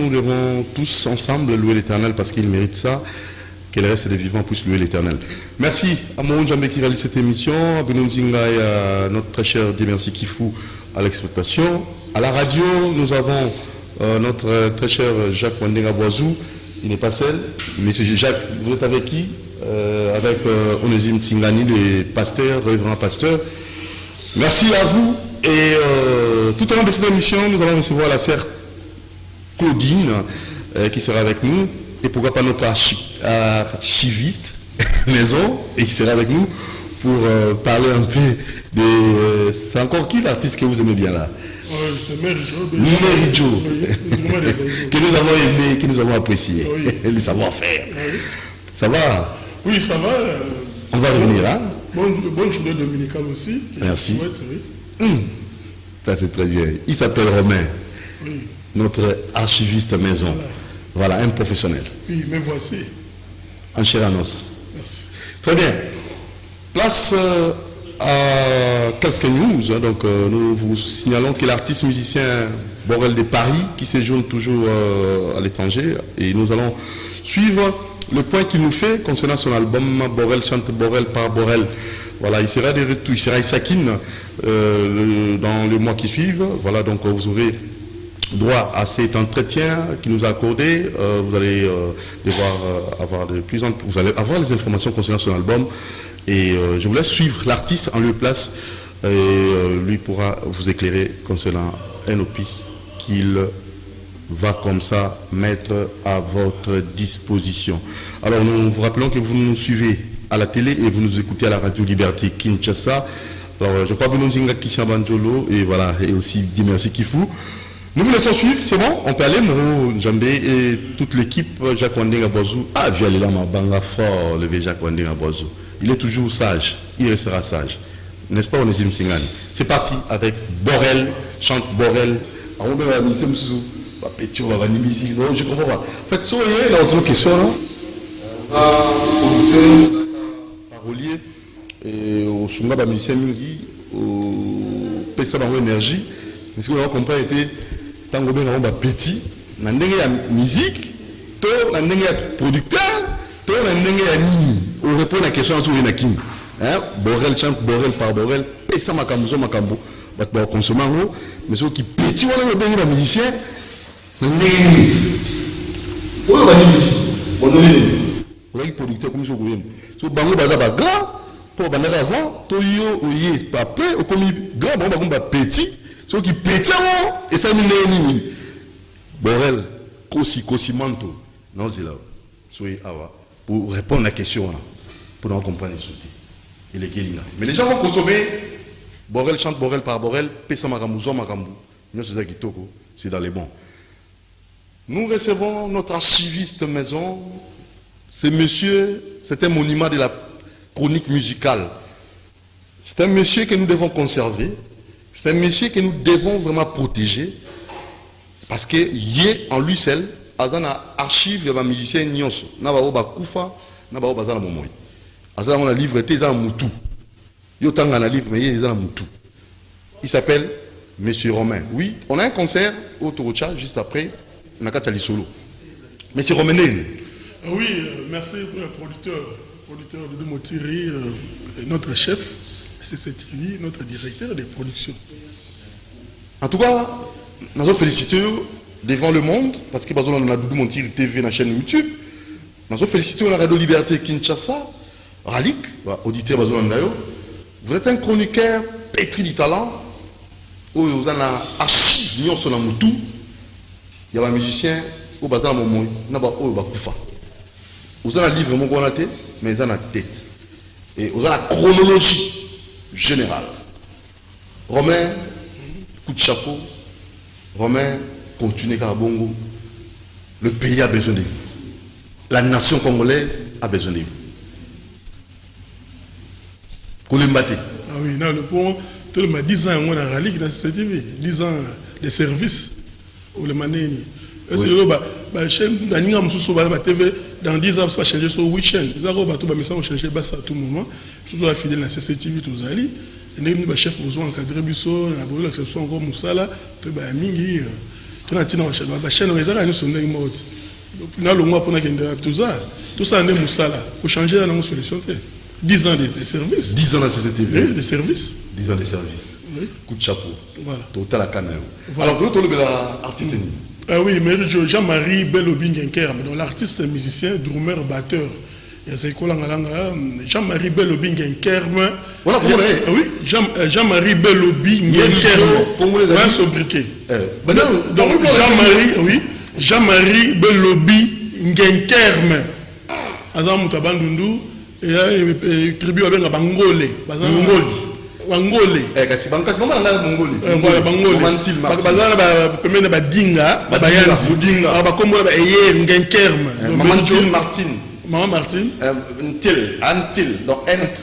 nous devons tous ensemble louer l'Éternel parce qu'il mérite ça. Que le reste des vivants puissent louer l'Éternel. Merci à mon Djambé qui réalise cette émission, à Benoît Nzinga et à notre très cher Dimersi Kifou à l'exploitation. À la radio, nous avons notre très cher Jacques Wandenga Boazou. Il n'est pas seul. Monsieur Jacques, vous êtes avec qui? Avec Onésime Tsingani, le pasteur, révérend pasteur. Merci à vous. Et tout au long de cette émission, nous allons recevoir la sœur Claudine qui sera avec nous. Et pourquoi pas notre archiviste maison et qui sera avec nous pour parler un peu de... C'est encore qui l'artiste que vous aimez bien là? C'est Merijo. Que nous avons aimé, que nous avons apprécié. Oui. Le savoir-faire. Oui. Ça va? Oui, ça va. On va revenir là. Bonne journée dominicale aussi. Merci. Souhaite, oui. Ça fait très bien. Il s'appelle Romain. Oui. Notre archiviste maison. Voilà, un professionnel. Oui, mais voici. En chair à os. Merci. Très bien. Place à quelques news. Donc, nous vous signalons que l'artiste musicien Borel de Paris, qui séjourne toujours à l'étranger, et nous allons suivre le point qu'il nous fait concernant son album Borel chante Borel par Borel. Voilà, il sera de retour, il sera Issakine dans les mois qui suivent. Voilà, donc vous aurez droit à cet entretien qui nous a accordé. Vous allez devoir avoir de plus en plus, vous allez avoir les informations concernant son album. Et je vous laisse suivre l'artiste en lieu place et lui pourra vous éclairer concernant un opus qu'il va comme ça mettre à votre disposition. Alors nous vous rappelons que vous nous suivez à la télé et vous nous écoutez à la radio Liberté Kinshasa. Alors je crois que nous Nzinga Kissabanjolo et voilà, et aussi Dimersi Kifou. Nous vous laissons suivre, c'est bon, on peut aller, Moro Djambé et toute l'équipe, Jacques Wandenga Boazou. Ah, je vais aller là, ma banga fort, le Jacques Wandenga Boazou. Il est toujours sage, il restera sage. N'est-ce pas, Onésime Tsingani? C'est parti avec Borel, chante Borel. Je comprends pas. En fait, ça, il y a une autre question, non? Parolier, et au Sunga, musicien Mingi, au Pessa énergie. Est-ce que vous comprenez été tant que vous avez petit, vous avez musique, vous avez producteur, vous avez on répond à la question sur les Nakin. Borel chante Borel par Borel, Pessa Makambo, Makambo. Vous pouvez consommer en haut, mais ceux qui petit, vous avez un musicien. Vous avez un musicien. Vous avez un producteur comme ça. Vous avez un grand, pour vous avez avant, vous avez un papier, vous avez un grand, vous avez un petit. Ceux qui pétent et ça nous Borel, Kosi Manto. Non, c'est là. Soyez awa. Pour répondre à la question, pour nous comprendre les soucis. Et les Kélina. Mais les gens vont consommer. Borel chante Borel par Borel. Pesa Makambu, Zon Makambu. C'est dans les bons. Nous recevons notre archiviste maison. C'est monsieur, c'est un monument de la chronique musicale. C'est un monsieur que nous devons conserver. C'est un monsieur que nous devons vraiment protéger parce que yé en lui seul, azana archive ya musicien nyonso, na ba oba kufa, na ba oba zana momoi. Azana on a livre té zana mutu. Yo tanga na livre mais yé zana mutu. Il s'appelle Monsieur Romain. Oui, on a un concert au Torocha juste après Nakata Lisolo. Monsieur Romain. Oui, merci pour le producteur de Motiri, notre chef. C'est lui, notre directeur des productions. En tout cas, nous allons féliciter devant le monde, parce que nous avons Doudou Montiri TV dans la chaîne YouTube. Nous allons féliciter la Radio Liberté Kinshasa, Ralik, auditeur Bazolandayo. Vous êtes un chroniqueur pétri du talent. Vous avez un archive, il y a un musicien, au bazar Momoy, il y a un Kufa. Vous avez un livre, mais vous avez la tête. Et vous avez la chronologie général. Romain, coup de chapeau. Romain, continuez Karabongo. Le pays a besoin de vous. La nation congolaise a besoin de vous. Koulimbate. Ah oui, non, le point, tout le monde 10 ans, on a rallye dans cette TV. 10 ans de service. Ou le manéni. C'est le chaîne, la TV, dans 10 ans, c'est pas changer sur 8 chaînes. Les arabes, tout le monde changer à tout moment. Toujours fidèle à CCTV, tous ali. Les chefs ont encadré Busso, la exception encore Moussala, tout le mingi. tu as dit non ma chaîne on ezaka nous sonner mot na longo pour na kende tout ça ndé musala pour changer la solution 10 ans de service 10 ans de CCTV de service 10 ans de service coup de chapeau voilà total à Canal alors que tu es artiste ah oui mais Jean-Marie Belobi Ngenkerme donc l'artiste musicien drummer batteur c'est quoi Jean-Marie Belobi Ngenkerme voilà oui Jean-Marie Belobi Ngenkerme comment les un sobriquet donc Jean-Marie Belobi Ngenkerme azam mutabandundu et tribu abenga bangole bangole kasi mama na mongoli voilà bangole bazana ba pemene ba dinga ba yanti ba kombola ba eye Ngenkerme Maman Martine Antil donc NT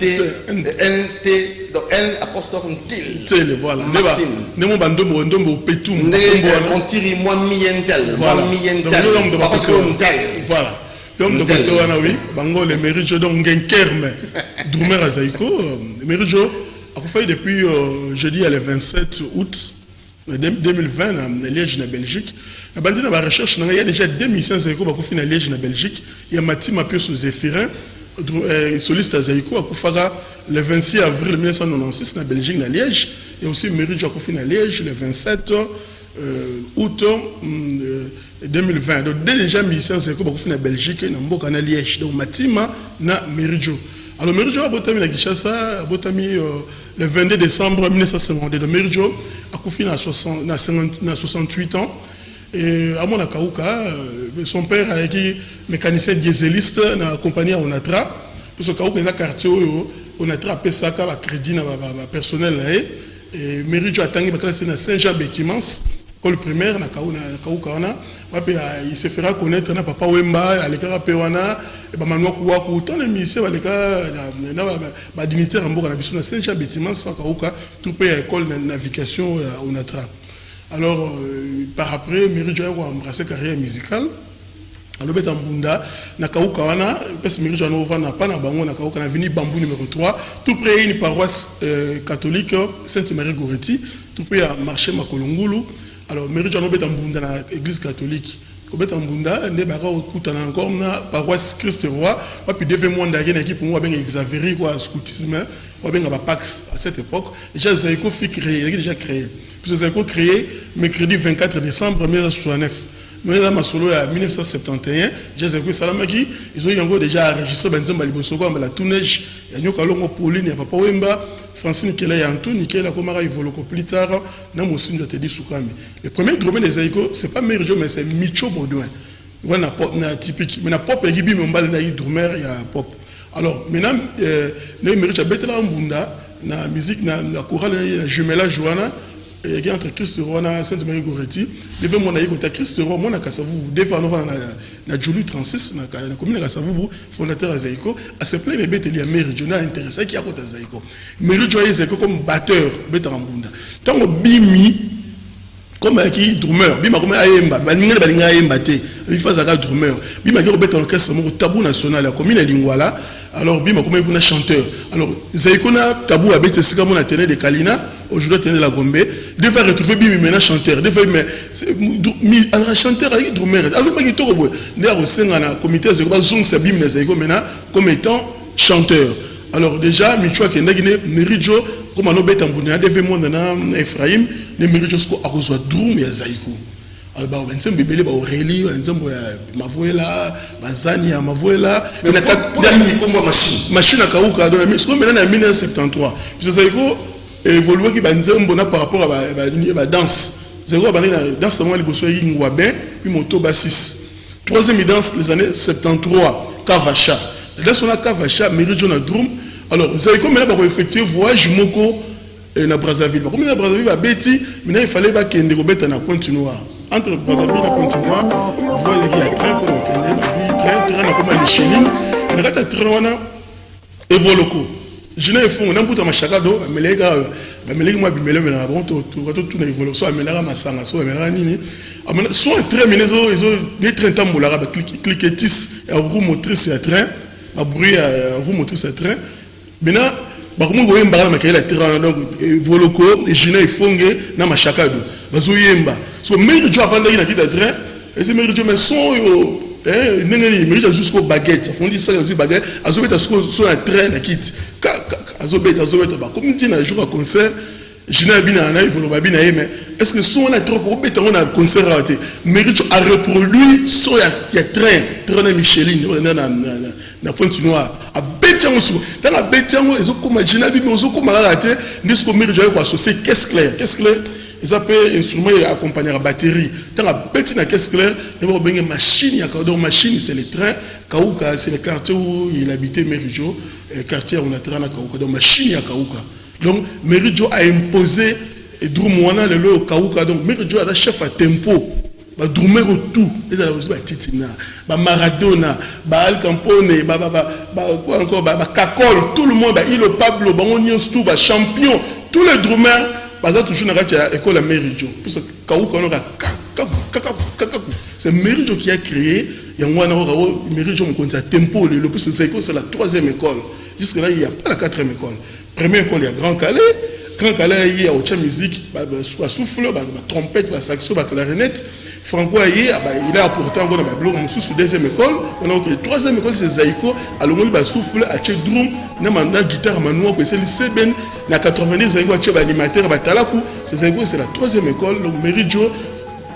donc N apostrophe Ntil voilà nemo bandombo ndombo petum on tire moi mientel voilà parce que voilà l'homme de côté wana oui bango le mérite donc Ngenkerme drummer azaiko mérite a fait depuis jeudi le 27 août 2020 à Liège en Belgique. La bandine la recherche il y a déjà 2500 Zaiko ba kufina Liège en Belgique. Il y a Matima Pio sous Zéphirin soliste Zaiko a kufara le 26 avril 1996 en Belgique à Liège et aussi Mérite a kufina Liège le 27 août 2020. Donc déjà 1500 Zaiko ba kufina Belgique na mboka na Liège. Donc Matima na Mérite. Alors Mérite a botami na Kinshasa, a botami le 22 décembre 1952. Donc Mérite a kufina à 68 ans. Et à mon Akaouka, son père a été mécanicien dieseliste dans la compagnie Onatra. Parce que Kaouka est un quartier où Onatra a payé ça un crédit personnel. Et Mérite a tangué dans Saint-Jean-Bâtiments, école primaire, na Kaouka. Il se fera connaître na papa Wemba, à l'écart Péwana, et Manuel Kouakou, tant de ministères, à dignitaire en Bourg, à Saint-Jean-Bâtiments, à Kaouka, tout pays à l'école de navigation Onatra. Alors, par après, Mérite a embrassé carrière musicale. Alors, il Mbunda, Nakauka, parce que Mérite n'a pas na bango, Nakauka, na venu Bambou numéro 3, tout près une paroisse catholique, Sainte-Marie-Goretti, tout près à marché Makolongulu. Alors, Mérite a Mbunda na l'église catholique. Kobeta Mbunda, ne baka okutana encore na paroisse Christ Roi, puis devait moi d'aller équipe pour moi ben Xavier quoi scoutisme, ou ben ba Pax à cette époque. Déjà Zaiko fit créer, il a déjà créé. Puis Zaiko créé mercredi 24 décembre 1969. Mais là ma solo en 1971, déjà Zaiko Salamaki, ils ont déjà enregistré Benzamba Libosoko la Touneige, il y a Nyoka Longo Pauline, il y a Papa Wemba, Francine Kela et Antoine, Kela Komara Ivoloko plus tard, na Moussine de Teddy Soukami. Le premier drummer des Zaiko, c'est pas Méridio, mais c'est Micho Baudouin. Voilà, typique. Mais la pop, il y a un drummer, il y a pop. Alors, maintenant, les Méridio a bêté la Mbunda, la musique, la chorale, la jumelage Joana, il y a entre Christ Roi et Sainte-Marie-Goretti. Devant mon aïe, quand Christ Roi, moi, je suis devant la Julie 36, la commune de Kassavou, fondateur de Zaiko, à ce plein de bêtes, il y a Méridio intéressé qui a côté Zaiko. Méridio a Zaiko comme batteur, bêta Mbunda. Tant que Bimi, comme qui drummer, Bima comme Ayemba, Baninga Baninga Ayemba, il fait un drummer. Bima qui est l'orchestre tabou national, la commune de Lingwala. Alors Bima comme un chanteur. Alors Zaiko na tabou à bête, c'est comme on a tenu de Kalina. Aujourd'hui, tenez la Gombe. Des fois, retrouver Bimi maintenant chanteur. Des fois, mais chanteur avec drummer. Alors, il y a tout le monde. D'ailleurs, au sein de la comité, c'est comme Zong Sabim Zaiko maintenant comme étant chanteur. Alors déjà, Michoua qui est né, Méridio, comme on a bête en Bounia, des fois, mon Ephraim, les Méridio sont à rejoindre drum et Zaiko. Alors, bah, on s'est bébé, bah, Aurélie, on s'est Mavoela, Bazania, Mavoela. Mais machine à Kaouka, donc, maintenant, en 1973. Puis Zaiko évolué qui va nous par rapport à la danse. Zéro a danse seulement les bossois Yingwaben, puis moto bassis. Troisième danse les années 73, Kavacha. La danse on a Kavacha, Méridio na drum. Alors, Zaiko maintenant va effectuer voyage Moko na Brazzaville. Comme na Brazzaville va Betty, maintenant il fallait pas qu'il y ait des na Pointe-Noire. Entre Brazzaville et Pointe-Noire, vous voyez qu'il y a train pour le train na comme les chenilles. On a un train on a Evoloko. Je n'ai fait un peu de machakado, mais les gars, moi, je me suis bon, tout na évolution, mais là, ma sang, so, mais là, nini. Soit très minés, ils ont les trains tamboula, cliquetis, roue motrice à train, à bruit à roue motrice à train. Maintenant, bah, comme vous voyez, bah, ma carrière, donc, Voloko, et je n'ai fongé, na machakado. Bazo yemba. so Méridio avant d'aller na kita train et c'est Méridio mais son yo nengeni Méridio jusqu'au baguette ça font dire ça jusqu'au baguette azobeta sur un train na kit azobeta ba comme dit na jour à concert Jina bina na il ba bina mais est-ce que son on a trop pour beta on a concert raté Méridio a reproduit so ya train Michelin na pointe noire a betiango sur dans la betiango ils ont comme Jina bina ils ont comme raté n'est-ce que Méridio ko associé caisse claire ils appellent instrument accompagner la batterie dans la bêtise na caisse claire il va bien machine ya donc machine c'est le train Kauka c'est le quartier où il habitait Méridio quartier on a train na Kauka donc machine ya Kauka donc Méridio a imposé et Drumwana le lo Kauka donc Méridio a chef à tempo ba drumero tout ils allaient aussi ba Titina ba Maradona ba Al Capone ba quoi encore ba Kakol tout le monde ba Ilo Pablo ba Onion tout ba champion tous les drummers parce que toujours dans l'école à Méridio parce que Kauka on a c'est Méridio qui a créé il y a Méridio on compte tempo le plus c'est la troisième école jusque là il n'y a pas la quatrième école première école il y a Grand Calais il y a autre musique soit souffle trompette saxo clarinette Franco il a apporté encore dans bloc sous deuxième école on a la troisième école c'est Zaïko alors on va souffle à chez drum na guitare manoir que c'est le Seben na 90 Zaïko chez animateur batalaku c'est Zaïko c'est la troisième école donc Méridio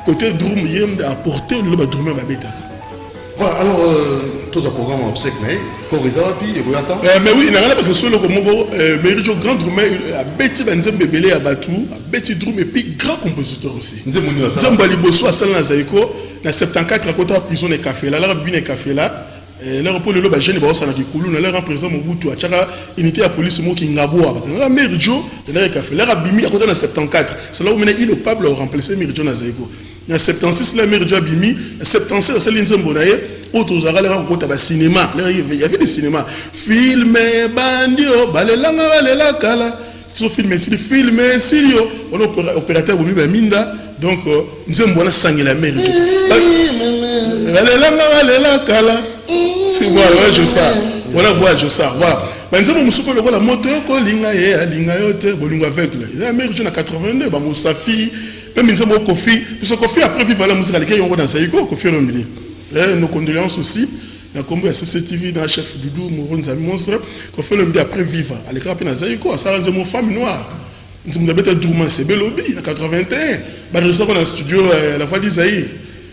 côté drum il a apporté le drum ba beta. Voilà, alors, tous les programmes en psych, mais mais oui, il y a parce que sur le Congo, Méridio grand drummer, a Betty Benzem Bébélé à Batou, a Betty Drum et puis grand compositeur aussi. Nzembali Bosso à Salana Zaïko, na 74 à côté de la prison des cafés là, là, bien café là. Là, pour le lobe, j'ai des barres à la Kikoulou, là, en présent Mobutu, à Tchara, unité à police, moi qui n'aboie. Là, Méridio, là, café, là, Bimi à côté de la 74. C'est là où maintenant il est Pablo a remplacé Méridio na Zaïko. Il y a 76 là Méridio Bimi, 77 c'est l'Inzembonaye. Autres à cinéma, il y avait des cinémas. Filmé, bandio, balelanga, balela, kala. So filmé, si filmé, Sirio, on a opérateur Minda, donc nous avons bon sang la mer. Balelanga, balela, kala. Voilà, je sais. Voilà, je sais. Voilà. Nous avons musuko le la moto ko linga yote, bolinga avec là. Il y a Méridio na 82, ba Moussafi, même nous avons Kofi, parce que Kofi après vivre la musique à laquelle on va dans Saïko, Kofi le milieu. Nos condoléances aussi. Il y a comme CCTV dans le chef Doudou, Mouron Monstre, qu'on fait le midi après vivre. À l'écran, à Zaïko, à Sarah Zemmo, femme noire. Nous avons été Dourman, c'est Belobi, en 81. Dans le studio, la voix d'Isaïe,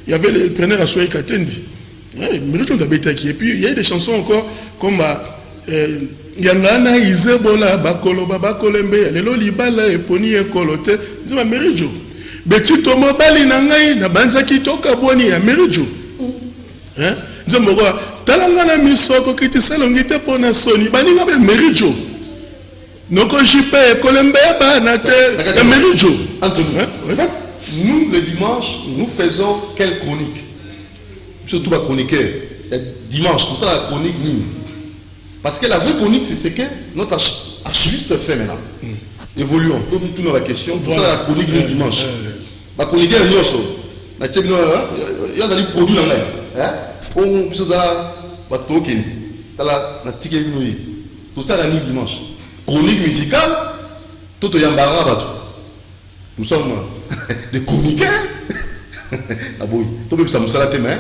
il y avait le preneur à Soye Katendi. Méridio d'Abetaki. Et puis, il y a des chansons encore comme Yangana, Isebola, Bakoloba, Bakolembe, Lelo Libala, Eponi, Ekolote. Nous avons Méridio. Betty Tomo Bali Nangai, Nabanzaki Toka Boni, Méridio. Nzembo talanga na misoko kiti salongite pona soni baninga be Méridio noko jipe kolembe ba na te Méridio. En fait nous le dimanche nous faisons quelle chronique surtout la chroniqueur dimanche tout ça la chronique ni parce que la vraie chronique c'est ce que notre archiviste fait maintenant évoluons comme tout dans la question tout ça la chronique du dimanche la chronique est nyoso na tebino il y a des produits dans là on se da batokin tala na tike binoyi tout ça la nuit dimanche chronique musicale tout yambara bato nous sommes des chroniqueurs ah boy tout même ça musala te mais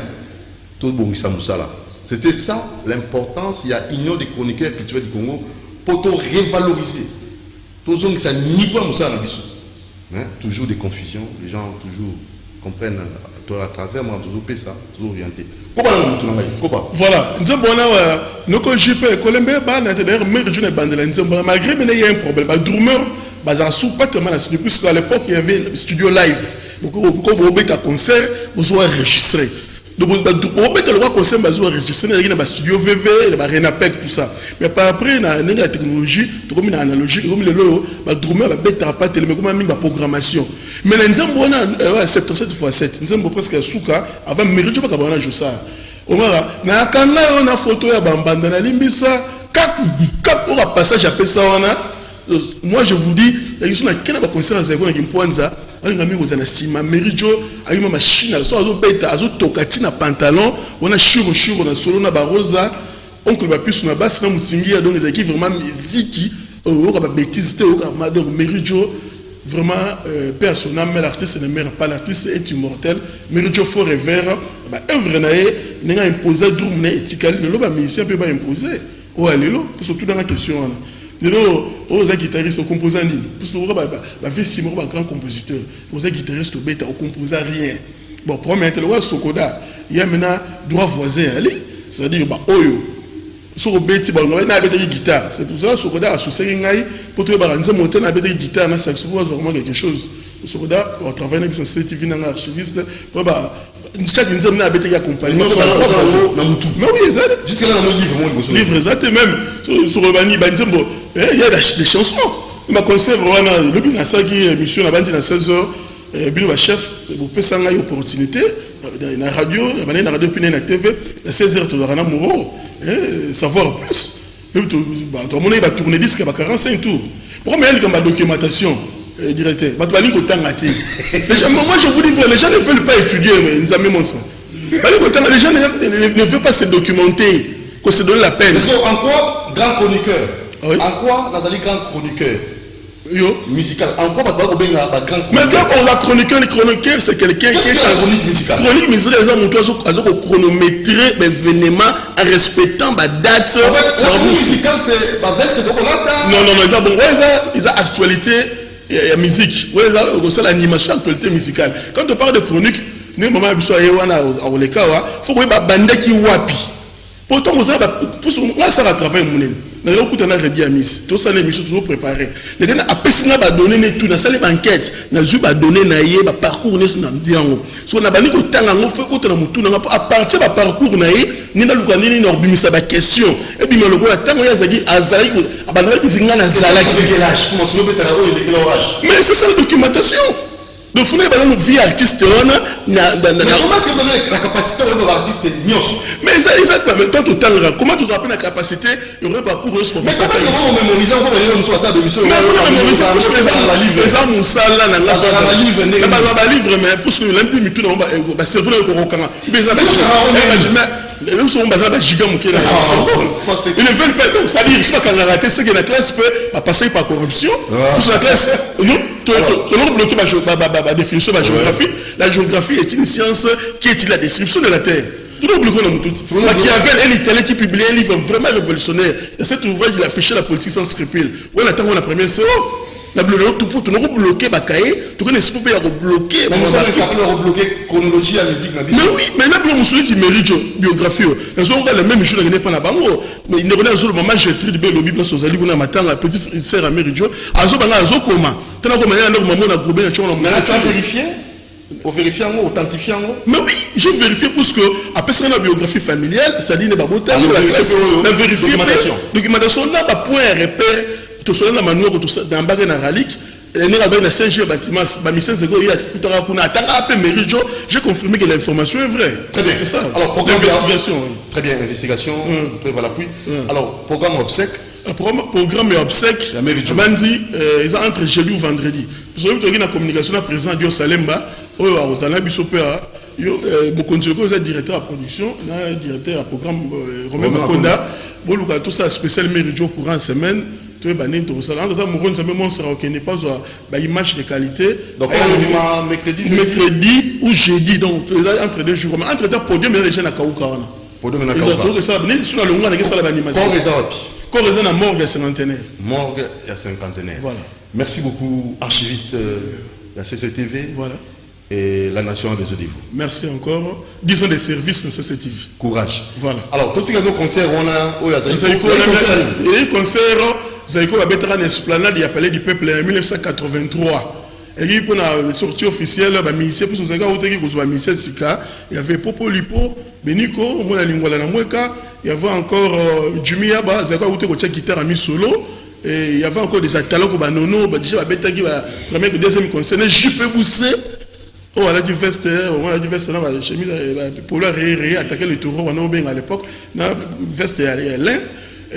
tout bon ça musala c'était ça l'importance il y a union des chroniqueurs culturels du Congo pour tout revaloriser tout ça ça niveau musala biso toujours des confusions les gens toujours comprennent à travers moi toujours ça toujours orienté voilà nous quand j'ai pas Colombe d'ailleurs Méridio na bandela malgré mais il y a un problème ba drummer bazan sous pas tellement la studio puisque à l'époque il y avait studio live beaucoup de concert vous enregistré donc le concert vous enregistré il y a studio VV il y a Renapec tout ça mais par après la technologie tout comme une analogie comme le ba drummer ba beta pas tellement comme une programmation mais les gens bon 7x7 nous sommes presque souka avant Méridio pas kabana josa omara na kanga on a photo ya bambanda na limbisa cap pour un passage après ça on a moi je vous dis il y a une quelle concert à Zaïko na Kimponza on a mis aux anasima Méridio a une machine so azo beta azo tokati na pantalon on a chiro na solo na barosa oncle ba plus na basse na mutingi donc les équipes vraiment musique on a bêtise te donc Méridio vraiment paix à son âme, mais l'artiste ne meurt pas, l'artiste est immortel. Méridio Forever, œuvre naé, n'a imposé d'où n'est étiqueté, le loba musicien peut pas imposer. Oh allélo, surtout dans la question là. Lelo, aux guitaristes, aux composants, parce que vous avez six mois grand compositeur, aux guitaristes, au composant rien. Bon, pour moi, le Sokoda, il y a maintenant droit voisin, allez, c'est-à-dire, oyo. Sur le bêtis, on a une guitare. C'est pour ça que Sokoda a associé pour trouver une guitare, un saxophone, vraiment quelque chose. Sokoda, on travaille avec son CTV, un archiviste, chaque une a été accompagné. Mais oui, exact. Jusqu'à là, on livre exact, même sur le Bani, il y a des chansons. Il m'a conseillé vraiment le Binasaki, émission la bande à 16h, le chef, pour faire une opportunité, la radio, la radio, puis la TV, à 16h, tu dois savoir plus. Tout le monde va tourner disque à 45 tours. Pourquoi il y a une documentation directeur? Moi, je vous dis, les gens ne veulent pas étudier, mais nous avons ça. Les gens ne veulent pas se documenter, qu'on se donne la peine. En quoi, grand chroniqueur? En quoi, Nathalie, grand chroniqueur musical? En quoi, grand chroniqueur? Maintenant, on a chroniqueur, c'est quelqu'un qui est la chronique musicale. Chronique musicale, ils ont chronométré l'événement en respectant la date. En fait, la chronique musicale, c'est non, ils ont actualité. La musique, c'est l'animation, l'actualité musicale. Quand on parle de chronique, nous, maman, il faut que les bandes qui wapi. Pourtant, ça va travailler. Nous avons dit à Miss, tout ça, l'émission toujours préparée. Les gens ont donné tout, dans cette enquête, nous avons donné un parcours. Si on a banni le temps, on a à partir du parcours, nous avons des questions. Et puis, nous mais c'est ça la documentation. Donc, il faut que vie artiste. Mais comment est-ce que vous avez la capacité de l'artiste? Mais exactement. Tant au temps, comment tu appelles la capacité? Il y aurait pas pour eux. Mais comment est-ce que vous mémorisez encore les ça de mission? Mais vous mémorisez parce que les armes sont là, dans la livre, mais pour ce que l'un tout dans le cerveau de Korokama. Mais ça les gens sont basés à giga mouké là. Ils ne veulent pas. Donc, ça dit, soit quand on a raté, c'est que la classe peut passer par corruption. Pour la classe, nous, on bloqué la définition de la géographie. La géographie est une science qui étudie la description de la Terre. Tout le monde tout. Machiavel est l'Italien qui publie un livre vraiment révolutionnaire. Et cet ouvrage, il a affiché la politique sans scrupule. Oui, on attend la première séance. La bloqué Bakaye, tout le monde peut bloquer. Mais nous sommes capables de bloquer chronologie à musique. Mais oui, mais là, nous sommes qui mérite biographie. Nous sommes le même jour, pas la bango. Mais il ne regarde sur le moment, j'ai écrit le Bible sur Zali, on a matin, la petite sœur à Méridio. Alors, on a comment? Tant qu'on a un moment, on a groupé, on a vérifié. Pour vérifier, authentifier. Mais oui, j'ai vérifié parce que, après ça, la biographie familiale, ça dit, la vérifié. Documentation, là, point repère. Tout cela dans manuel dans bagage na relique et nous avons un CG bâtiment ba mission c'est il y a tout à kuna attends Méridio, j'ai confirmé que l'information est vraie. Très bien, c'est ça. Alors investigation. Très bien, investigation, prévoit l'appui. Alors programme obsèque. Programme et obsèque. Bandi ils ont entre jeudi ou vendredi. Parce que tu as une communication à présent Dio Salemba au Rosana Bisopea mon conseiller est directeur à production, directeur à programme Romain Makonda. Bon tout ça spécial Méridio courant semaine. N'est pas une image de qualité. Donc, mercredi ou jeudi, donc entre deux jours. Entre deux podiums, il y a des gens à Kaouka. Ils ont morgue à cinquantenaire. Morgue à cinquantenaire. Voilà. Merci beaucoup, archiviste de la CCTV. Voilà. Et la nation a besoin de vous. Merci encore. 10 ans de service de CCTV. Courage. Voilà. Alors, quand il y a nos concerts, on a un concert. Zaïko a été en esplanade, il a appelé du peuple en 1983. Et il a sorti officielle, il y avait Popo Lipo, Beniko, il y avait encore Jimmy Yaba, Zaïko a été guitare à mi solo. Et il y avait encore des talents comme Nono, déjà premier et deuxième concert, JP Boussé. Oh, on a du veste, la chemise, pour leur attaquer le taureau, à l'époque, veste lin.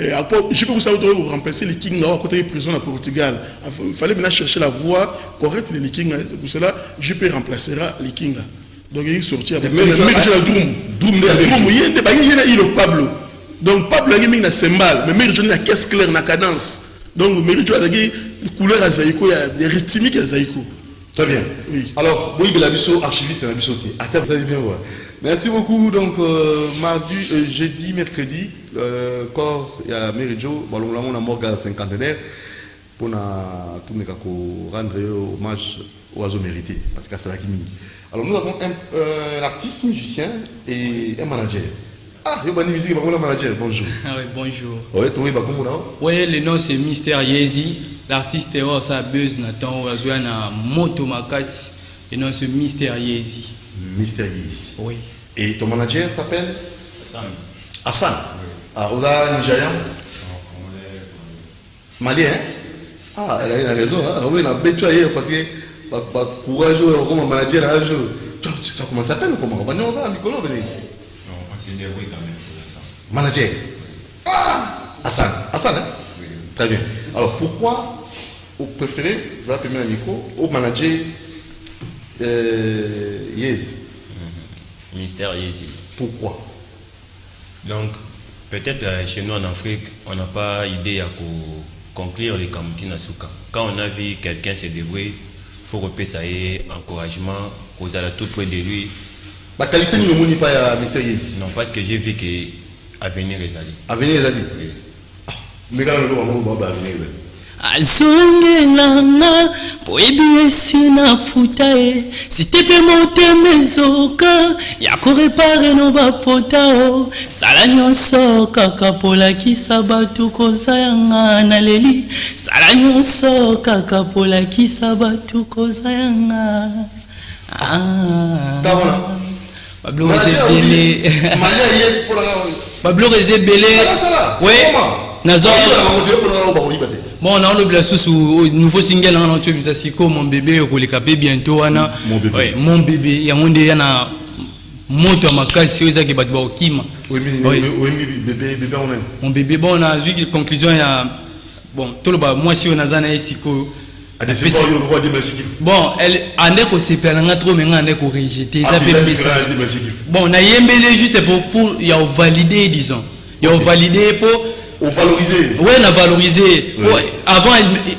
Je peux vous remplacer les Kings à côté de prison à Portugal. Il fallait maintenant chercher la voie correcte des Kings. C'est pour cela je peux remplacer les Kings. Donc il est sorti avec le Doom. Il est Pablo. Donc Pablo a mis un cymbale, mais il a une caisse claire, une cadence. Donc Méridio a dit couleur à Zaïko, il y a des rythmiques à Zaïko. Très bien. Oui. Alors, oui, Belabiso, archiviste, c'est Nabiso. Attends, vous allez bien voir. Merci beaucoup. Donc, mardi, jeudi, mercredi, corps, il y a Méridio, on a morgue cinquantenaire pour rendre hommage aux oiseaux mérités, parce que c'est là qui mini. Alors, nous avons un artiste musicien et un manager. Ah, il y a une musique, il y a un manager. Bonjour. Ah oui, bonjour. Oui, tu es comment là? Oui, le nom c'est Mister Yezi. L'artiste est au sa buzz Nathan Oazouan à Moto Makasi. Le nom c'est Mister Yezi. Mister Yezi. Oui. Et ton manager s'appelle Hassan. Hassan. Oui. Ah, Ola Nigérian. Malien, hein? Ah, il a raison, hein? Oui, il a bêté hier parce que courageux, comme manager un jour. Tu as commencé à peine comment? On va Nicolas venir. Non, on s'est débrouillé quand même pour ça. Manager. Ah! Hassan. Hassan, hein? Oui. Très bien. Alors pourquoi vous préférez, vous avez permis un micro, au manager Yes? Ministère Yézi. Pourquoi? Donc, peut-être chez nous en Afrique, on n'a pas idée à conclure les Kamukina Souka. Quand on a vu quelqu'un se débrouiller, il faut repérer ça et encouragement, aux à tout près de lui. La qualité ne me pas à Mister Yes. Non, parce que j'ai vu qu'à venir les alliés. À venir les alliés. Oui. Mais quand on va à venir les alliés. Azongelanga boyebi esina futa e sitepe motema ezoka ya korepare no bapota o sala nyonso kaka polakisa bato koza yanga na leli sala nyonso kaka polakisa bato koza yanga Pablo Ezebele Pablo Ezebele oui Nazo bon, on a le sous nouveau single en entier, mais c'est comme mon bébé, au capé bientôt, Anna. Mon bébé, il y a un monde, il y en a moto à ma casse, c'est ça qui va te voir au Kim. Oui, bébé, on aime. Mon bébé, bon, on a vu que conclusion, il y a. Bon, tout le bas, moi, si on a un ici, bon, elle en est qu'on s'est perdu trop, mais on est qu'on rejeté. Bon, on a yembélé juste pour y a validé, disons. Il y a validé pour. On valorisé. Oui, on a valorisé. Oui. Avant,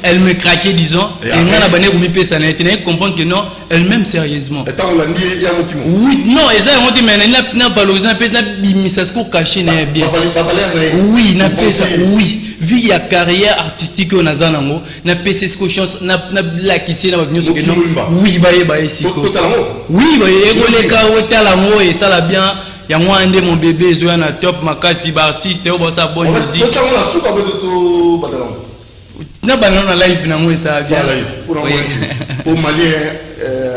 elle me craquait, disons. Et on a abonné comme il ça n'a comprendre que non, elle-même sérieusement. Et tant on l'a nié, il y a un motif. Oui, non, et ça, on dit, mais elle a valorisé un peu, elle a mis ça, ce qu'on cachait, bien. Oui, on a fait ça, oui. Vu qu'il y a carrière artistique, on a ça, on a fait ces chance, on a la qui s'est, on a venu sur que non. Oui, bah, ici. Oui, bah, et les cas, on a l'amour, et ça, l'a bien. Il y a moi un de mon bébé, je suis un top, ma casse, artiste, et on sa bonne musique. Non, bah non, la live, non, ça vient. Pour Malien,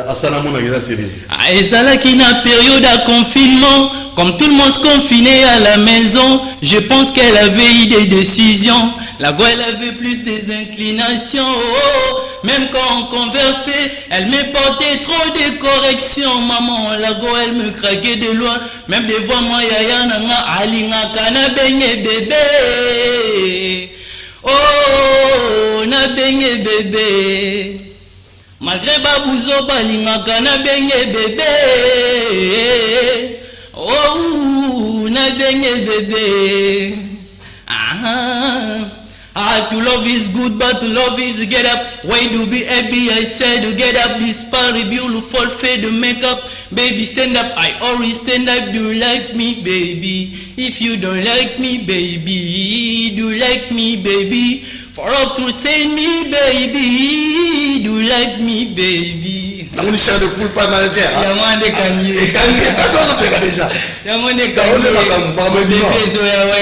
à Salamon, il y a la série. Et ça là qui n'a période à confinement, comme tout le monde se confinait à la maison, je pense qu'elle avait eu des décisions. La go, elle avait plus des inclinations. Oh, même quand on conversait, elle me portait trop de corrections. Maman, la go, elle me craquait de loin. Même devant moi, yaya nanga alinga kana benye bébé. Oh, na benye bébé. Malgré babouzo balinga na benye bébé. Oh, na benye bébé. To love is good, but to love is get up. Why do be happy? I said to get up. This party beautiful fade to make up. Baby, stand up. I always stand up. Do you like me, baby? If you don't like me, baby, do you like me, baby? For off to say me, baby, do you like me, baby? On est cher de poule pas manager. Il y a moins de gagner. Personne ne sait déjà. Il y a moins de gagner.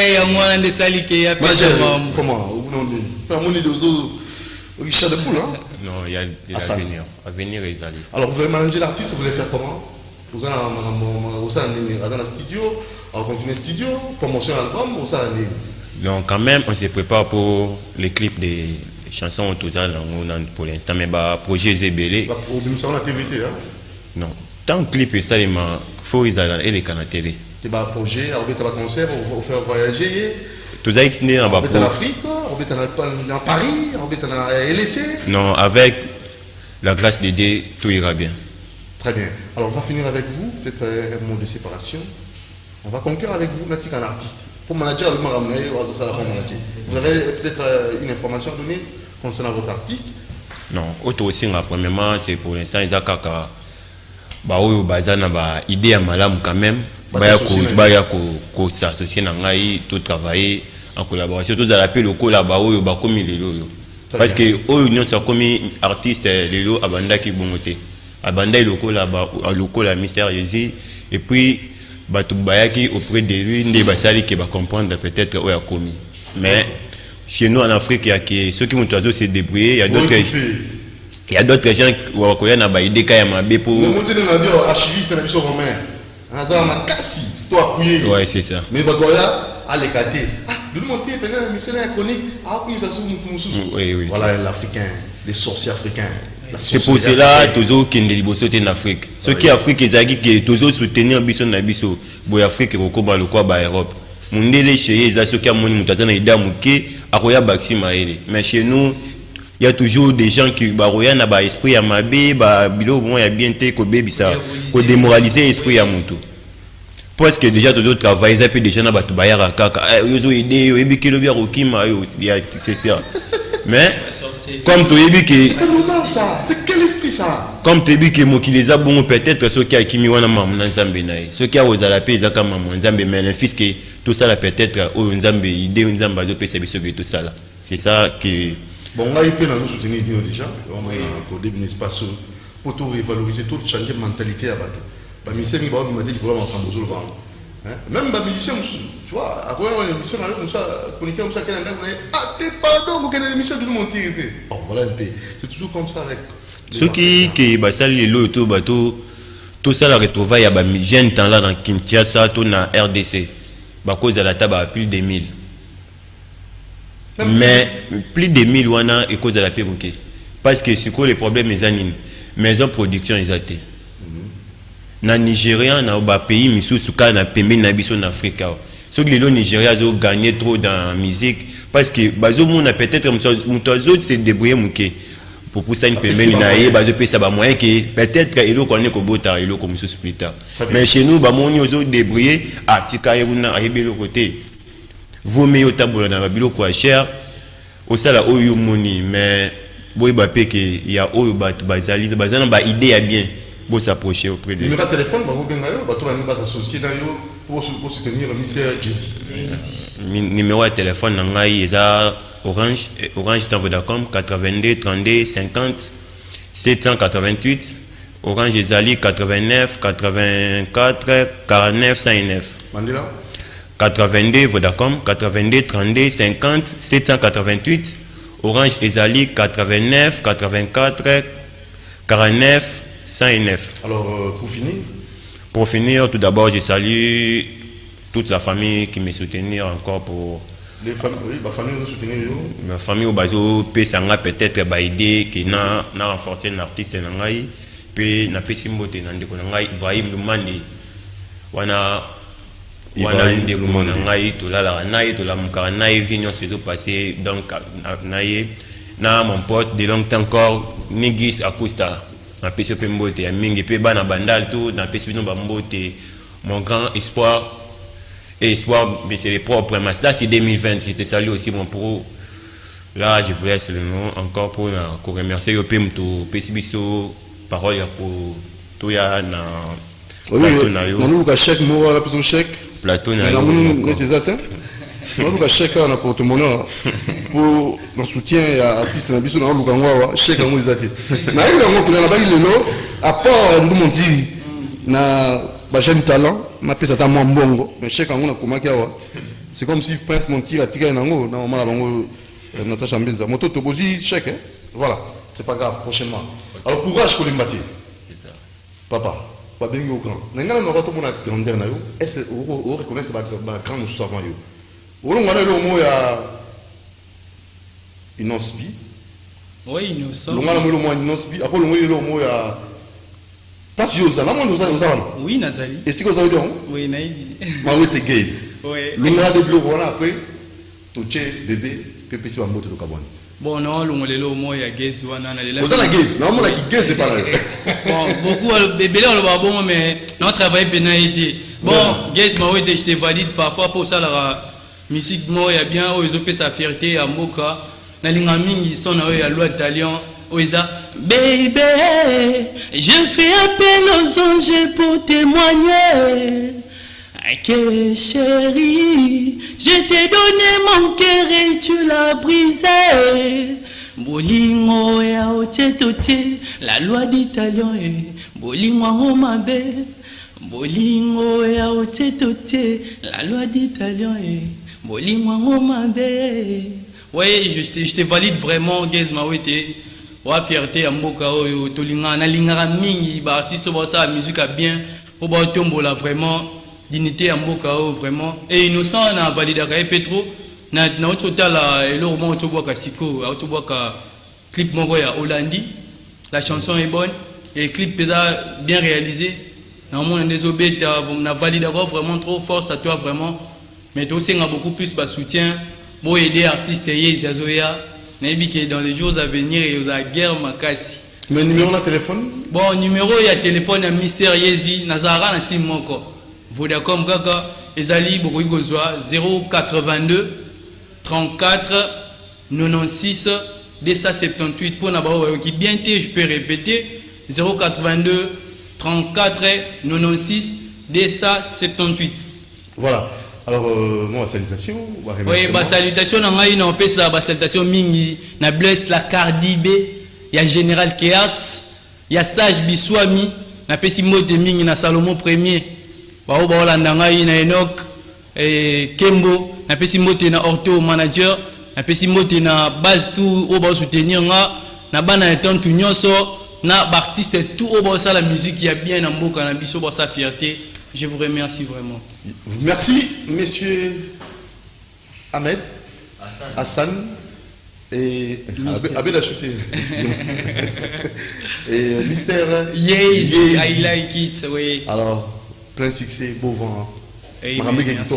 Il y a moins de saliquer. Comment? On est de cher de poule, hein? Non, il y a l'avenir. Avenir est allé. Alors, vous allez manager l'artiste, vous allez faire comment? Vous allez dans le studio, on continue le studio, promotion album, vous allez. Donc, quand même, on se prépare pour les clips des chansons totales pour l'instant, mais le projet Zébélé. Au la TVT, hein? Non. Tant que clip est ça, il faut les les canaux télé. C'est un projet, on va un concert, on va faire voyager. Tout ça est né en bas. On va en Afrique, on va en Paris, on va en LSC. Non, avec la grâce de Dieu, tout ira bien. Très bien. Alors, on va finir avec vous, peut-être un mot de séparation. On va conclure avec vous, Natik, un artiste. Pour manager, vous avez peut-être une information à donner concernant votre artiste? Non, autre aussi, premièrement, c'est pour l'instant, ils ont kaka bah idée à malam quand même. Ko s'associer na ngai, tout travailler en collaboration. Tout à l'appel au collaborer bah comme il est parce que nous sommes comme artistes les lots abanda qui bongoté. Abanda le la mystère Jésus et puis batu bayaki auprès de lui des basali qui va comprendre peut-être où a commis. Mais chez nous en Afrique il y a ceux qui vont toujours se débrouiller, il y a d'autres gens qui ont ba idée kaya mabe pour monter dans la archiviste na biso romain. Azama makasi toi appuyer. Ouais, c'est ça. Mais bakoya à l'écarter. Ah, de monter pendant la mission chronique, ah oui ça sous mususu. Oui. Voilà l'africain, les sorciers africains. C'est pour cela toujours qu'il y a des libosotés en Afrique. Ce qui est Afrique, c'est toujours soutenir Bisso na Bisso. Boy Afrique, Rokoba, le quoi, Europe. Mundele chez ceux qui ont mon tazana ida muke, akoya baxi maele. Mais chez nous, il y a toujours des gens qui baroya na ba esprit ya mabe, ba bilo bon ya bien te ko bebisa, ko démoraliser esprit ya mutu. Parce que déjà toujours travailler ça peut déjà na ba tubayara kaka. Yozo idée, yo ebikelo bia rokima yo, c'est ça. Mais comme tu es que c'est quel esprit ça? Comme tu es que Mokileza bon peut-être ceux qui a kimi wana mamu nzambe nae ceux qui a osala pe zaka mamu nzambe mais le fils que tout ça là peut-être au nzambe idée nzambe azo pesa biso que tout ça là c'est ça que bon là il peut nous soutenir déjà on a pour début espace pour tout revaloriser tout changer mentalité à bateau ba misemi ba on m'a dit pour la sambozo ba même ba musicien tu vois après une émission là comme ça chroniqueur comme ça qu'elle a ah t'es pardon pour qu'elle émission de monter bon voilà un peu c'est toujours comme ça avec ceux qui basal les lots tout bateau tout ça la retrouvaille à ba jeune temps là dans Kinshasa tout na RDC ba cause à la table à plus de 1000 mais plus de 1000 wana et cause à la paix parce que c'est quoi les problèmes les anines maison production ils été na Nigeria na ba pays misusu ka na pembe na biso na Afrique ceux qui les Nigeria ont gagné trop dans la musique parce que bazo mona peut-être mutozo se débrouiller muke pour pousser une pembe na ye bazo pesa ba moyen que peut-être elo connaît ko bota elo comme ça plus tard mais chez nous ba moni ozo débrouiller atika yuna ayebelo côté vaut mieux tabola na bilo quoi cher au sala oyo moni mais boy ba pe que il y a oyo ba bazali bazana ba idée à bien pour s'approcher auprès de numéro de téléphone va s'associer pour soutenir le ministère Jésus. Numéro de téléphone Orange dans Vodacom 82 32 50 788 Orange Ezali 89 84 49 109 Mandela 82 Vodacom 82 32 50 788 Orange Ezali 89 84 49 109. Alors, pour finir, tout d'abord, je salue toute la famille qui me soutenir encore pour... Les familles, oui, la famille nous soutenir. Ma famille au bazo peut-être ba idée qui n'a renforcé un artiste nangai puis na pesi mbote na ndeko nangai Ibrahim Lumandi wana ndeko nangai to la naï to la mukara naï vignon saison passé donc naï na mon pote de longtemps encore Nigis Acosta na pesi pe mbote ya mingi pe bana bandal tout na pesi bino ba mbote mon grand espoir. Et espoir, mais c'est les propres. Mais ça, c'est 2020. J'étais salué aussi mon pro. Là, je voulais le nom encore pour remercier le PM to Pesibiso, parole pour tout ya na plateau na yo. Nous avons chèque moi la personne chèque. Plateau na yo. Nous exact. Nous avons chèque na porte-monnaie pour le soutien à artiste na biso na lukangwa chèque ngo exact. Na yo ngo na ba lelo à part nous monti na ba jeune talent. Ma pesa ta moi mbongo mais chèque on a comment c'est comme si Prince Monti a tiré nango na mama bango Natacha Mbenza moto to bozi chèque voilà c'est pas grave prochainement alors courage pour les mbati c'est ça papa pas bien au grand nangana no bato mona grandeur na yo est-ce o reconnaître ba grand nous savant yo o lo ngana lo mo ya inosbi oui nous sommes lo ngana mo lo mo inosbi après lo mo ya parce que ça, oui, Nazali. Est-ce que vous avez dit? Oui, Naïdi. Mais oui, t'es gay. Oui. L'on de bleu, voilà, après, tout est bébé, pépé, c'est un mot de Cabane. Bon, non, l'on est là au moins, il y a gay, vous avez la gay, non, moi, la gay, c'est pas là. Bon, beaucoup, bébé, on le voit bon, mais non, travail, bien aidé. Bon, gay, moi, oui, je te valide parfois pour ça, la musique, moi, il y a bien, ils ont fait sa fierté à Moka. nalinga mingi son na oyo ya loi talion oiza baby je fais appel aux anges pour témoigner que chérie je t'ai donné mon cœur et tu l'as brisé bolingo ya otetote la loi d'Italion bolingo mabe bolingo ya otetote la loi d'Italion bolingo mabe. Ouais, je te valide vraiment, Gezma, ouais, wa fierté à Mboka, Tolinga, Nalingara Mingi, artiste, ça, la musique a bien, au bas tombola vraiment, dignité à Mboka, vraiment, et innocent, on a validé à Petro, na total, et là, au moins, on voit qu'à Siko, on voit qu'à clip Mongoya Hollandi, la chanson est bonne, et le clip est bien réalisé, normalement, on a des obés, on a validé vraiment trop, force à toi, vraiment, mais toi aussi, on a beaucoup plus de soutien. Pour aider artistes et Zazoya, dans les jours à venir, il y a guerre makasi. Mais numéro de téléphone? Bon, numéro il y a téléphone à Mister Yezi, Nazara na Simoko. Vodacom Gaga, Ezali Bourgozoa 082 34 96 278 pour Nabao qui bien je peux répéter 082 34 96 278. Voilà. Alors, moi, salutation. Oui, salutation, on peut ça, salutation mingi, na bless la Cardi B, il y a Général Keats, il y a Sage Biswami, na pesi mode mingi na Salomon Premier, ba Hollanda na Enoch, Kembo, na pesi mode na Orto Manager, na pesi mode na base tout au bas soutenir na bana eton tout nyonso, na artiste tout au bas ça la musique qui a bien en mboka na biso ba sa fierté. Je vous remercie vraiment. Merci, monsieur Ahmed, Hassan et Abel a chuté. Et Mister Yes, I like it. Oui. Alors, plein succès, beau vent. Merci.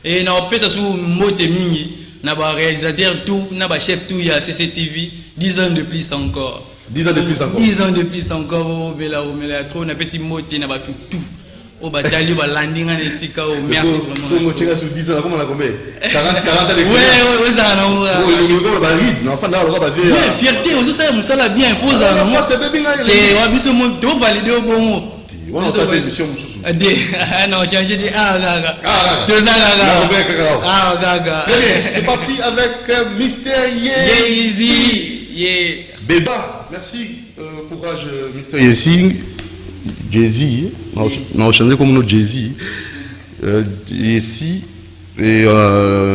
Et non, peut ça sous mote mingi, na ba réalisateur tout, na ba chef tout ya CCTV, 10 ans de plus encore. 10 ans de plus encore. 10 ans de plus encore. Mais là trop na pesi mote na ba tout. Au bataillon, au landing, merci vraiment. Si on tient sur 10 ans, comment on a combien 40 ans d'expérience. Oui, ça a fierté, aussi ça, ça l'a bien. Il faut ça. Moi, c'est bien. Tu vas valider au bon mot. On a fait émission. Non, j'ai changé de. Ah, 2 ans. Ah, gaga. Très bien, c'est parti avec Mister Yezi. Béba, merci. Courage, Mister Yezi. Jay-Z, on a changé comme notre Jay-Z. Ici, et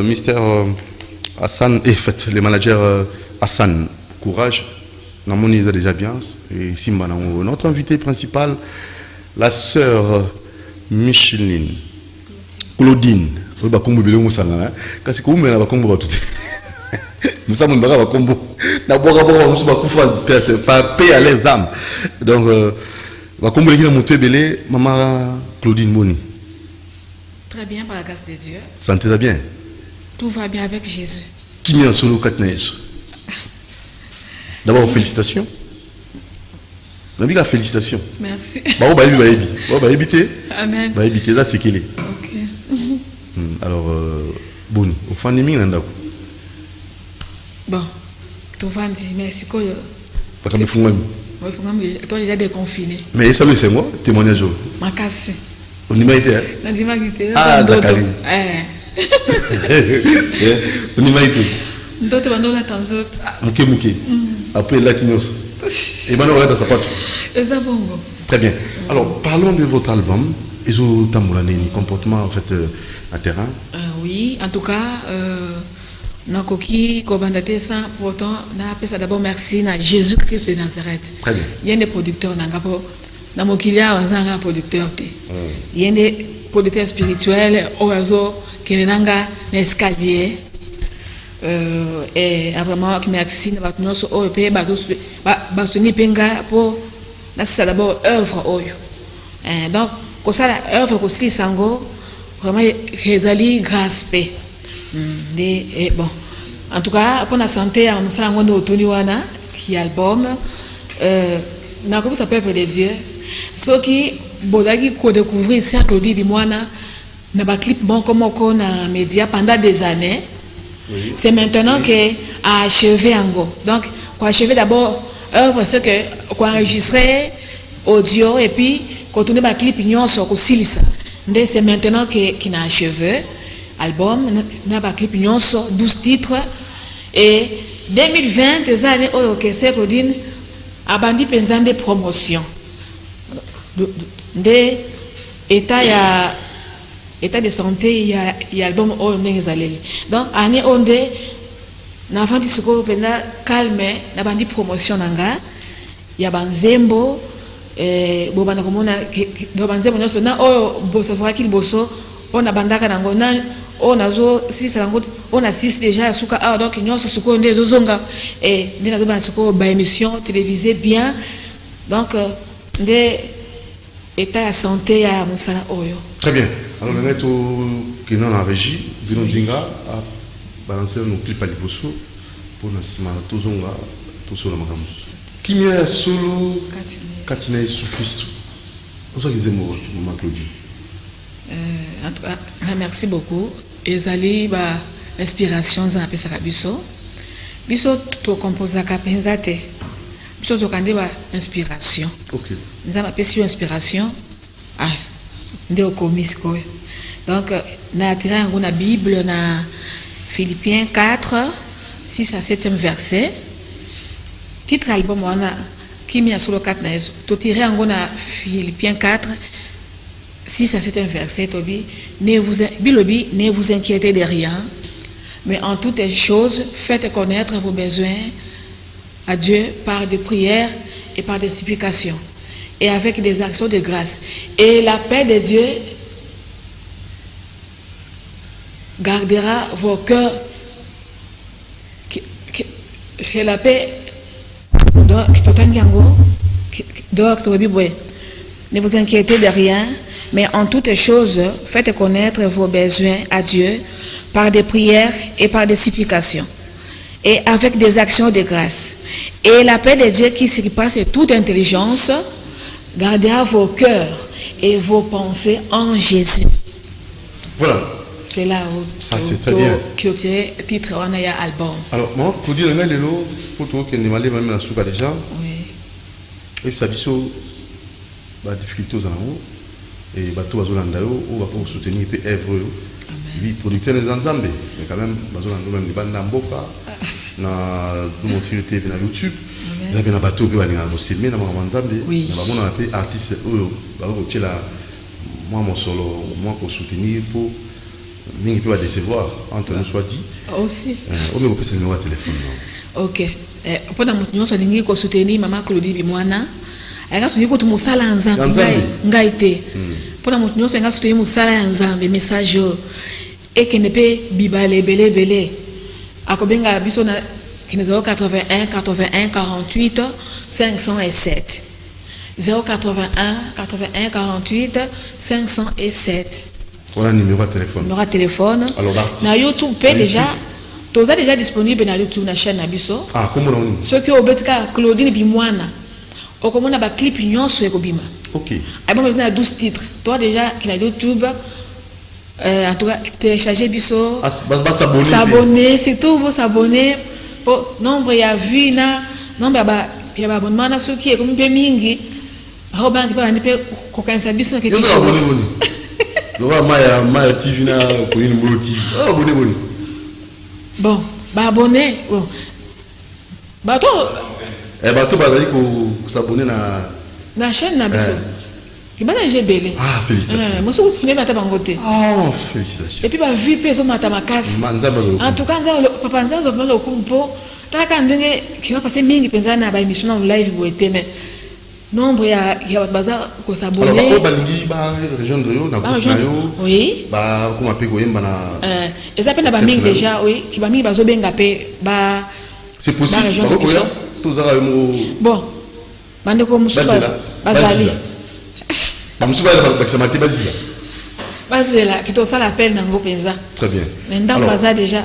Mister Hassan, et fait, les managers Hassan, courage, on est déjà bien. Et Simba, notre invité principal, la sœur Micheline, Claudine. Nous sommes paix à les âmes. Donc, maman Claudine Moni. Très bien par la grâce de Dieu. Santé bien. Tout va bien avec Jésus. Qui m'y a solo katnaïs. D'abord félicitations. Félicitations. Merci. Amen. Là c'est qu'il est. Ok. Alors bon, au fin de mine bon, tout va dire merci quoi. Pas comme fou même. Toi déjà déconfiné. Mais ça c'est moi témoignage. Ma casse. On y m'a été. Ah d'accord. On y m'a été. D'autres vendons la temps autres. Mouké. Après latinos. Et maintenant on va ça pas. Et ça bon. Très bien. Alors parlons de votre album. Ezo Tamboulane, comportement en fait à terrain. Oui, en tout cas Nakoki Kobandate ça pourtant na appelé ça d'abord merci na Jésus-Christ de Nazareth. Très bien. Il y a des producteurs nangapo na mokilia wazanga producteur te. Il y a des producteurs spirituels oazo kenanga na escalier et vraiment merci na batnoso o pe ba soni penga pour na ça d'abord œuvre oyo. Donc comme ça la œuvre aussi sango vraiment rezali grâce paix. Et bon, en tout cas, pour la santé, on a un Tony Wana qui album, n'a pas ça peuple de Dieu. Ce qui, Bodagi, qu'on découvre ici à Claudie Bimoana, n'a pas clip bon comme on a média pendant des années. Oui. C'est maintenant que à achever en go. Donc, qu'on achever d'abord œuvre, c'est que qu'on enregistrer audio et puis qu'on tourne ma clip union sur qu'on silisa. C'est maintenant que qu'il a achevé album, n'a pas clip union sur 12 titres et 2020 des années OK c'est Rodine a bandi pensant des promotions. De état de santé il y a album au n'exalé donc année onde na vandi soko penda calme na bandi promotion nanga ya banzembo bo bana komona do banzembo nyonso na oyo boso fera qu'il boso on a bandaka nango na on a zo 6 nango on a 6 déjà suka ah donc nyonso soko nde zo zonga ndina do ba soko ba émission télévisée bien donc nde état de santé à Moussala Oyo. Très bien. Alors, nous sommes qui dans la régie, Bino Dinga a balancé nos clips à Liboso pour nous tout zonga, tout sur la magamus. Qui m'est solo Katina Yesu Christ. Pour ça qu'ils aiment maman Claudie. En tout cas, merci beaucoup. Ezali ba inspiration za pesa kabiso. Biso to composer ka penzate. Biso to kande ba inspiration. OK. Nous avons appelé sur inspiration. Ah, nous avons commis ce qu'on donc, nous avons tiré la Bible dans Philippiens 4, 6 à 7e verset. Titre album, qui m'a sur le 4, tu tiré dans Philippiens 4, 6 à 7e verset. Ne vous inquiétez de rien, mais en toutes choses, faites connaître vos besoins à Dieu par des prières et par des supplications. Et avec des actions de grâce. Et la paix de Dieu gardera vos cœurs. Et la paix. Ne vous inquiétez de rien, mais en toutes choses, faites connaître vos besoins à Dieu par des prières et par des supplications. Et avec des actions de grâce. Et la paix de Dieu qui surpasse toute intelligence gardez vos cœurs et vos pensées en Jésus. Voilà. C'est là où c'est très bien. Qui a tiré le titre on a album. Alors, moi, pour dire le lelo, pour toi qui est demandé même la souka déjà. Oui. Et puis ça biso, bah difficulté aux amours et bah tout bazolanda yo, on va pour soutenir puis œuvre yo. Oui, producteur des Nzambe, mais quand même bazolanda même les bandes d'Amboka, na nous montrer TV na YouTube. Il y a bien un bateau qui va aller au cinéma, dans le Nzambe. Oui. On a appelé artiste, moi mon solo, moi pour soutenir pour nous peut décevoir entre nous soit dit. Aussi. On me repère ce numéro de téléphone. Ok. Pendant que nous sommes ko soutenir maman Claudie Bimwana, elle a soutenu ko musala Nzambe ngaite. Pendant que nous sommes soutenir musala Nzambe message et que ne peut bibale belé. Akobenga biso na 081 81 48 507 081 81 48 507. Voilà le numéro de téléphone. Numéro de téléphone. Alors na YouTube déjà tout ça déjà disponible na YouTube na chaîne na biso. Ah comment on? Ce qui obetika Claudine Bimwana. Okomona ba clip nyonso ekobima. OK. Album na 12 titres. Toi déjà qui na YouTube en tout cas télécharger biso. S'abonner, c'est tout vous s'abonner. Pour nombre ya vu na nombre ya ba abonnement na ceux qui est comme peu mingi roba qui peut ndipe ko kanisa biso quelque chose. Lora maya TV na ko une multi. Ah abonné. Bon, ba abonné. Bon. Ba to bato bazali ko s'abonner na chaîne na biso. Qui ba na belé. Ah félicitations. Moi so tune mata bangote. Ah félicitations. Et puis ba vu pe so mata makasi. En tout cas papa nza zo melo kumpo taka ndenge qui va passer mingi penza na ba émission en live boete mais nombre ya baza ko s'abonner. Alors ba balingi ba région de yo na yo. Oui. Ba ko mape ko yemba na. Eza pe na ba mingi déjà oui qui ba mingi bazo benga pe ba. C'est possible. Tous ara mo. Bon. Bande ko musuba bazali. Musuba ba kisamati bazila. Bazela qui to ça l'appel na ngo penza. Très bien. Maintenant baza déjà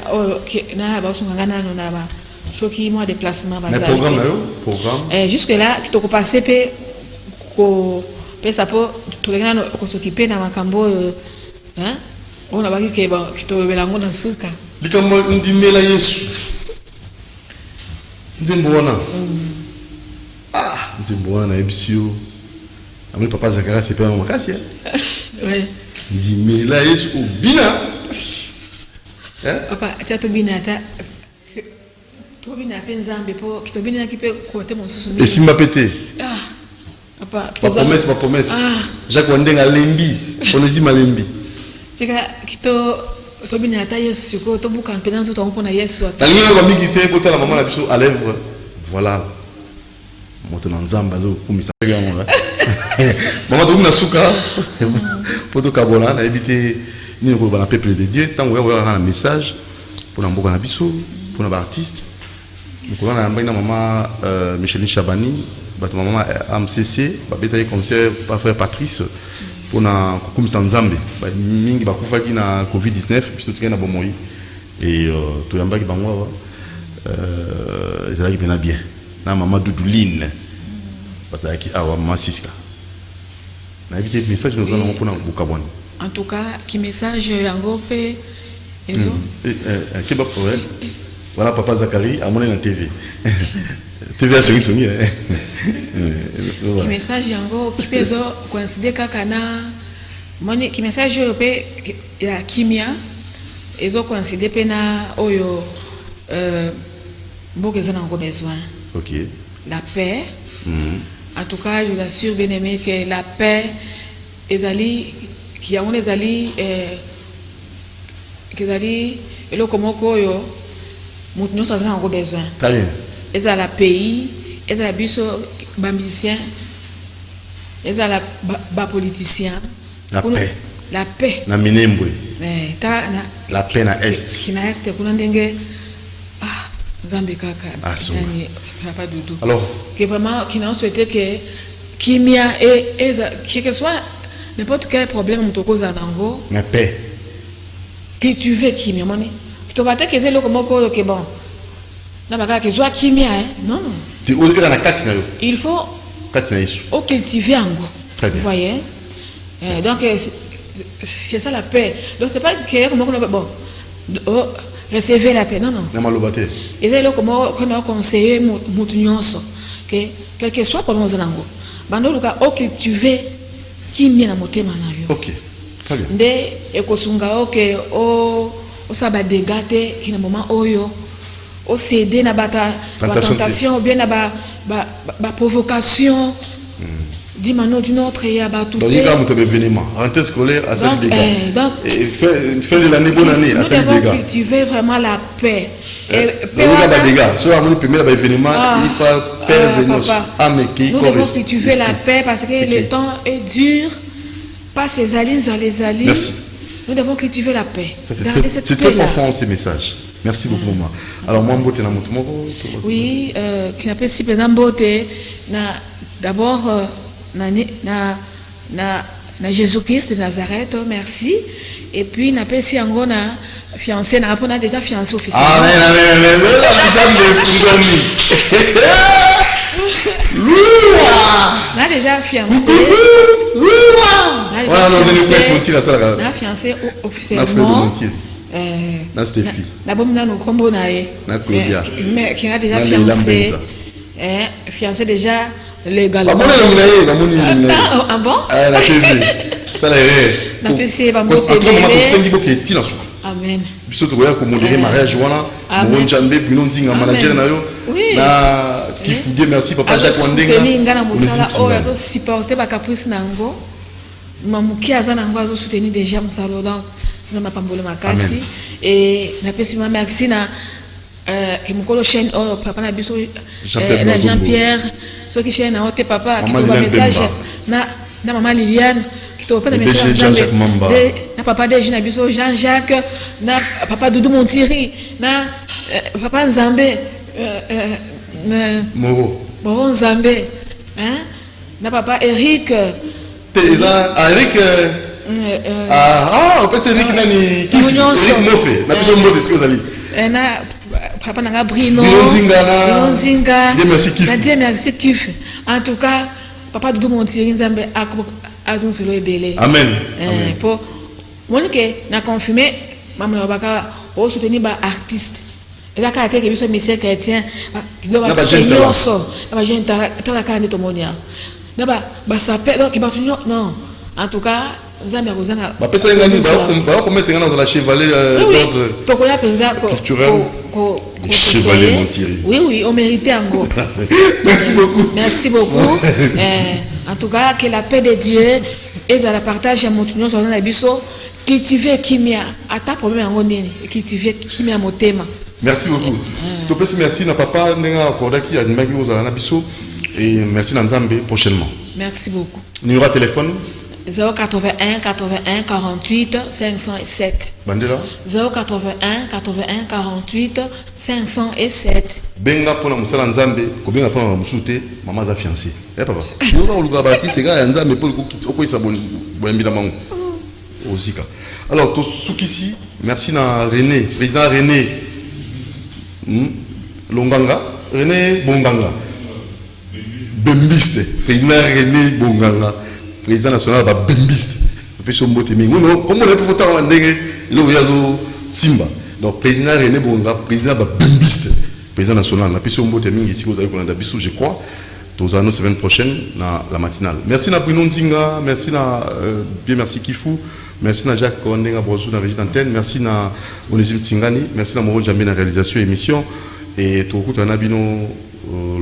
na ba sunga na na ba. Ce qui moi déplacement bazali. Mais programme. Jusque là qui to ko passer pe ko pesa po to le ngana ko s'occuper na makambo hein. On a ba ki to be na ngo na suka. likambo ndimela Yesu nzembo wana nzembo wana ebisio amoni papa Zakara c'est pas makasi ouais ndimela Yesu obina papa tia tobina ata tobina pe nzambe po kitobina kipe kote mosusu et simba pété papa pas promesse Jacques Wandenga lembi onozi malembi tika kito tobina ata Yesu siko tobuka mpena nzoto mpona Yesu ata nalinga ba mingi te kota la maman na biso à lèvres voilà moto na nzamba zo kumisa yango maman to na suka poto kabona na éviter ni ko ba peuple de Dieu tant on va un message pour na mboka na biso pour na ba artiste ko na mbina maman Micheline Chabani ba maman AMCC ba beta concert pa frère Patrice pour na kukumisa nzambe ba mingi ba kufaki na COVID-19 biso tukena bomoi et to yambaki bango ezalaki pena bien na maman Doudouline bataki awa maman Siska na éviter message nous allons pour na bukabwana en tout cas qui message yango pe ezo qui ba problème voilà papa Zakari à mon na TV TV a songi songi qui message yango qui pezo coïncider kaka na moni qui message pe ya kimia ezo coïncider pe na oyo mboka ezana ngo besoin. OK. La paix. En tout cas, je l'assure bien aimé que la paix ezali qui a on ezali ezali elo komoko yo mutu nyonso azana ngo besoin. Très bien. Ezala pays, ezala biso ba musicien, ezala ba politicien. La paix. La paix. Na minembwe. La paix na est. Qui na est kuna ndenge Nzambe kaka. Papa Doudou. Alors, que vraiment qui n'a souhaité que kimia et quel que soit n'importe quel problème on te cause à Nango. La paix. Que tu veux kimia moni. Tu vas te que c'est le comment que bon. Na baka que soit kimia non non. Tu oses dans la carte na yo. Il faut cultiver ango. Très bien. Vous voyez? Donc c'est ça la paix. Donc c'est pas que comment on bon. Recevez la paix, non. Et c'est là comment on a conseillé Moutounionso, que quel que soit pour nous en ango. Bando luka o cultiver qui mien na motema na yo. OK. Très bien. Nde ekosunga oke o saba dégâté qui na moment oyo o céder na bata tentation ou bien na ba provocation. Dis-moi d'une autre et à tout. Donc il y a un événement, rentrée scolaire à 5 dégâts. Donc fin de l'année, bonne année à 5 dégâts. Nous devons cultiver vraiment la paix. Et il y a des dégâts. Soit on peut mettre l'événement, il faut paix venir à Meki. Nous devons cultiver la paix parce que le temps est dur. Pas ces alliés, les alliés. Merci. Nous devons cultiver la paix. C'est très profond ces messages. Merci beaucoup, maman. Alors moi, je suis oui, qui n'a pas si bien d'emboté. D'abord. Na Jésus-Christ de Nazareth, merci. Et puis, na pesi yango na fiancé, na a déjà fiancé officiellement. Amen. On a déjà fiancé. On a fiancé officiellement. Na Stéphie. Na bomna no kombo na ye. Na Claudia. Mais qui a déjà fiancé. Fiancé déjà. Légalement. Ah bon? La TV. Ça la TV. Amen. Biso to ya ko modérer mariage wana. Mo njambe bino nzinga manager na yo. Na kifude merci papa Jacques Wandenga. Soutenir ngana musala o ya to supporter ba caprice nango. Mamuki azana ngo azo soutenir déjà musala donc na mapambolo makasi et na pesi ma merci na que mukolo chaîne papa na biso na Jean-Pierre ce qui chaîne na papa qui doit message na maman Liliane qui doit pas de message na papa de na biso Jean-Jacques na papa Doudou Montiri na papa Nzambe Moro Nzambe hein na papa Eric Eric on peut se dire qu'il nani qui Mofe na biso mbote ce que vous allez na papa nanga Brino Nzinga Dieu merci kiff en tout cas papa Doudou Montiri Nzambe a selo ebele amen pour mon que na confirmer maman baka o soutenir ba artiste et là quand que biso monsieur chrétien do ba seigneur so ba gente tala kandi to monia na ba sape donc ba tunyo non en tout cas nzambe akozanga ba pesa ngani ba ko mettre dans la chevalier d'ordre to ko ya penza culturel chevalier Montiri. Oui, on méritait encore. Merci beaucoup. Merci beaucoup. En tout cas, que la paix de Dieu et à la partage à mon union sur la biso cultiver kimia à ta problème en nini cultiver kimia motema. Merci beaucoup. To pesi merci na papa nenga akorda ki animaki ozala na biso et merci na Nzambe prochainement. Merci beaucoup. Numéro de téléphone 081 81 48 507. Bandela 081 81 48 507. Benga pona musala Nzambe ko benga pona musute mama za fiancé. Papa. Yo za oluka bati c'est gars Nzambe pour ko isa boyambila mango. Osika. Alors to sukisi merci na René, président René Longanga, René Bonganga. Bembiste, président René Bonganga. Président national va Bembiste. Puis son mot est non, comment on a pu voter en ndenge il y a Simba. Donc président René Bonganga, président va Bembiste. Président national, na puis son mot est mingi ici vous avez qu'on a d'habitude je crois. Tous la semaine prochaine dans la matinale. Merci na Bruno Nzinga, merci na bien merci Kifou. Merci à Jacques Kondenga Brozou dans la régie d'antenne. Merci à Onésime Tsingani. Merci à Moro Djamé dans la réalisation émission. Et tout le monde a Nabino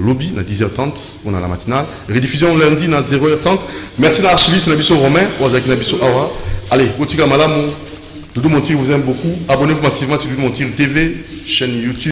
lobby à 10h30 on a la matinale. Rediffusion lundi à 0h30. Merci à l'archiviste Nabiso Romain. Ozaki Nabiso Awa. Allez, Botika Malamu. Doudou Montir vous aime beaucoup. Abonnez-vous massivement sur Montir TV, chaîne YouTube.